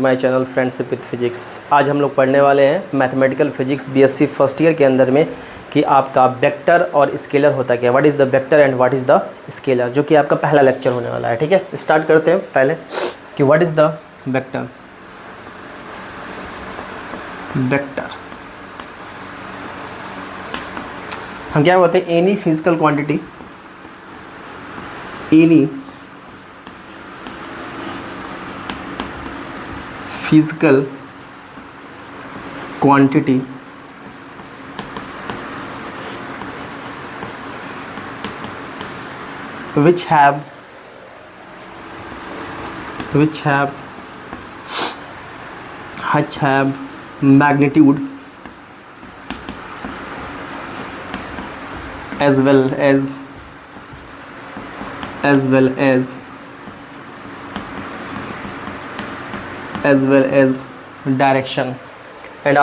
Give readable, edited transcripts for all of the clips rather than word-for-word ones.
My channel friendship with physics. आज हम लोग पढ़ने वाले हैं mathematical physics BSc first year के अंदर में कि आपका वेक्टर और स्केलर होता क्या, what is the vector and what is the scalar, जो कि आपका पहला लेक्चर होने वाला है। ठीक है, स्टार्ट करते हैं पहले कि what is the vector. Vector हम क्या बोलते हैं, any physical quantity, any physical quantity which have magnitude as well as direction and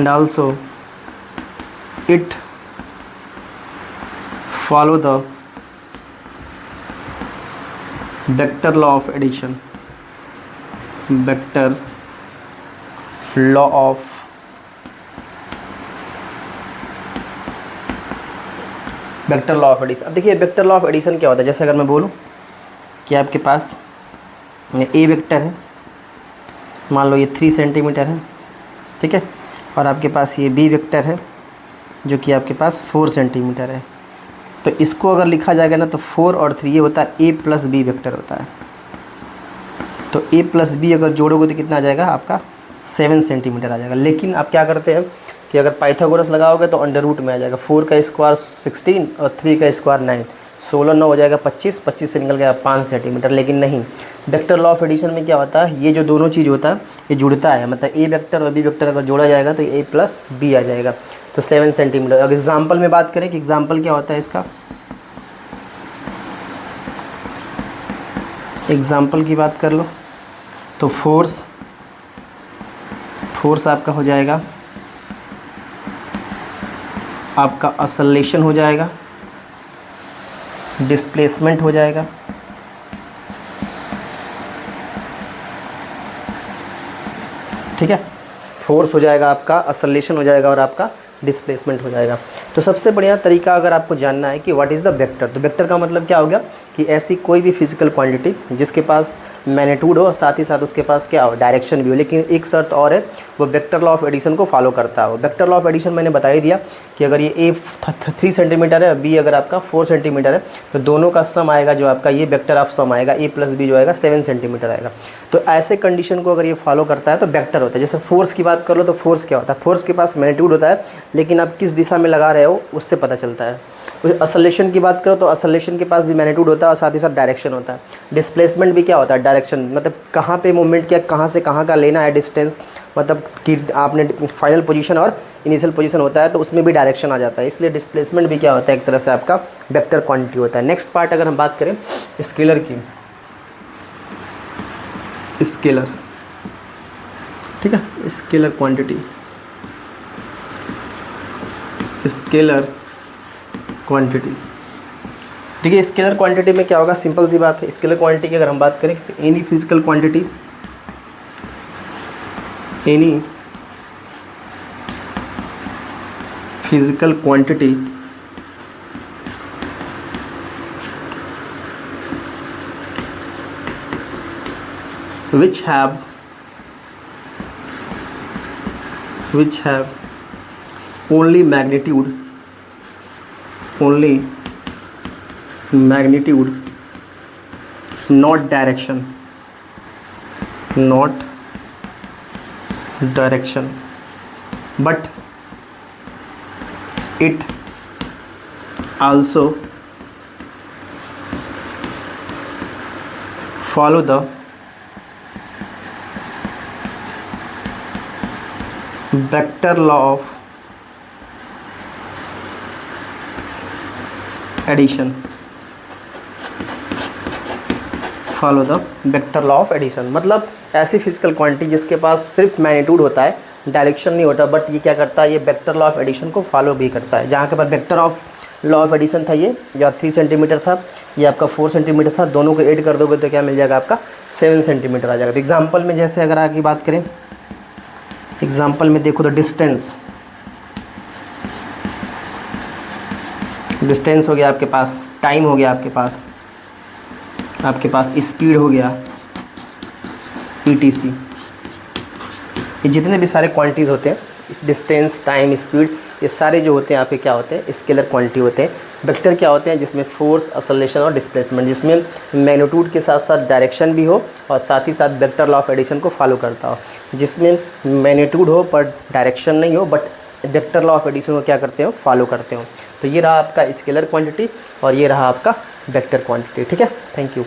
also it follow the vector law of addition, vector law of addition. अब देखिए vector law of addition क्या होता है। जैसे अगर मैं बोलूँ कि आपके पास ए वेक्टर है, मान लो ये 3 सेंटीमीटर है, ठीक है, और आपके पास ये बी वेक्टर है जो कि आपके पास 4 सेंटीमीटर है। तो इसको अगर लिखा जाएगा ना तो 4 और 3 ये होता है ए प्लस बी वेक्टर होता है। तो ए प्लस बी अगर जोड़ोगे तो कितना आ जाएगा आपका 7 सेंटीमीटर आ जाएगा। लेकिन आप क्या करते हैं कि अगर पाइथागोरस लगाओगे तो अंडर रूट में आ जाएगा। 4 का स्क्वायर 16 और 3 का स्क्वायर 9, 16 9 हो जाएगा 25, 25 से निकल गया 5 सेंटीमीटर। लेकिन नहीं, वेक्टर लॉ ऑफ एडिशन में क्या होता है, ये जो दोनों चीज़ होता है ये जुड़ता है, मतलब ए वेक्टर और बी वेक्टर अगर जोड़ा जाएगा तो ए प्लस बी आ जाएगा। तो 7 सेंटीमीटर। अगर एग्जाम्पल में बात करें कि एग्जाम्पल क्या होता है इसका, एग्जाम्पल की बात कर लो तो फोर्स आपका हो जाएगा, आपका असलेशन हो जाएगा, डिस्प्लेसमेंट हो जाएगा, ठीक है, फोर्स हो जाएगा आपका, असलेशन हो जाएगा और आपका डिस्प्लेसमेंट हो जाएगा। तो सबसे बढ़िया तरीका अगर आपको जानना है कि व्हाट इज़ द वेक्टर, तो वेक्टर का मतलब क्या हो गया कि ऐसी कोई भी फिजिकल क्वांटिटी जिसके पास मैग्नीट्यूड हो, साथ ही साथ उसके पास क्या हो, डायरेक्शन भी हो, लेकिन एक शर्त और है, वो वेक्टर लॉ ऑफ एडिशन को फॉलो करता हो। वेक्टर लॉ ऑफ एडिशन मैंने बता ही दिया कि अगर ये ए 3 सेंटीमीटर है, बी अगर आपका 4 सेंटीमीटर है, तो दोनों का सम आएगा जो आपका ये वेक्टर ऑफ सम आएगा, ए प्लस बी जो आएगा 7 सेंटीमीटर आएगा। तो ऐसे कंडीशन को अगर ये फॉलो करता है तो वेक्टर होता है। जैसे फोर्स की बात कर लो तो फोर्स क्या होता है, फोर्स के पास मैग्नीट्यूड होता है, लेकिन आप किस दिशा में लगा रहे हो उससे पता चलता है। असलेशन की बात करो तो असलेशन के पास भी मैग्नीट्यूड होता है और साथ ही साथ डायरेक्शन होता है। डिस्प्लेसमेंट भी क्या होता है, डायरेक्शन, मतलब कहाँ पे मूवमेंट किया, कहाँ से कहाँ का लेना है डिस्टेंस, मतलब कि आपने फाइनल पोजीशन और इनिशियल पोजीशन होता है तो उसमें भी डायरेक्शन आ जाता है। इसलिए डिस्प्लेसमेंट भी क्या होता है, एक तरह से आपका वेक्टर क्वांटिटी होता है। नेक्स्ट पार्ट अगर हम बात करें स्केलर की, स्केलर, ठीक है, स्केलर क्वांटिटी, स्केलर क्वांटिटी। देखिए स्केलर क्वांटिटी में क्या होगा, सिंपल सी बात है। स्केलर क्वांटिटी की अगर हम बात करें तो any physical quantity, any physical quantity which have only magnitude, not direction, but it also follow the vector law of addition, follow the vector law of addition. मतलब ऐसी फिजिकल क्वांटिटी जिसके पास सिर्फ मैग्नीट्यूड होता है, डायरेक्शन नहीं होता, but ये क्या करता है, ये वेक्टर लॉ ऑफ एडिशन को फॉलो भी करता है। जहाँ के पास vector of law of addition था ये या 3 सेंटीमीटर था, ये आपका 4 सेंटीमीटर था, दोनों को ऐड कर दोगे तो क्या मिल जाएगा आपका 7 सेंटीमीटर आ जाएगा। तो एग्जाम्पल में जैसे अगर आगे बात करें, एग्जाम्पल में देखो तो डिस्टेंस हो गया आपके पास, टाइम हो गया आपके पास स्पीड हो गया ETC, ये जितने भी सारे क्वांटिटीज़ होते हैं, डिस्टेंस, टाइम, स्पीड, ये सारे जो होते हैं आपके क्या होते हैं, स्केलर क्वांटिटी होते हैं। वेक्टर क्या होते हैं, जिसमें फोर्स, एक्सेलरेशन और डिस्प्लेसमेंट, जिसमें मैग्नीट्यूड के साथ साथ डायरेक्शन भी हो और साथ ही साथ वेक्टर लॉ ऑफ एडिशन को फॉलो करता हो, जिसमें मैग्नीट्यूड हो पर डायरेक्शन नहीं हो but vector law of addition को क्या करते हो, फॉलो करते हो। तो ये रहा आपका स्केलर क्वांटिटी और ये रहा आपका वेक्टर क्वांटिटी। ठीक है, थैंक यू।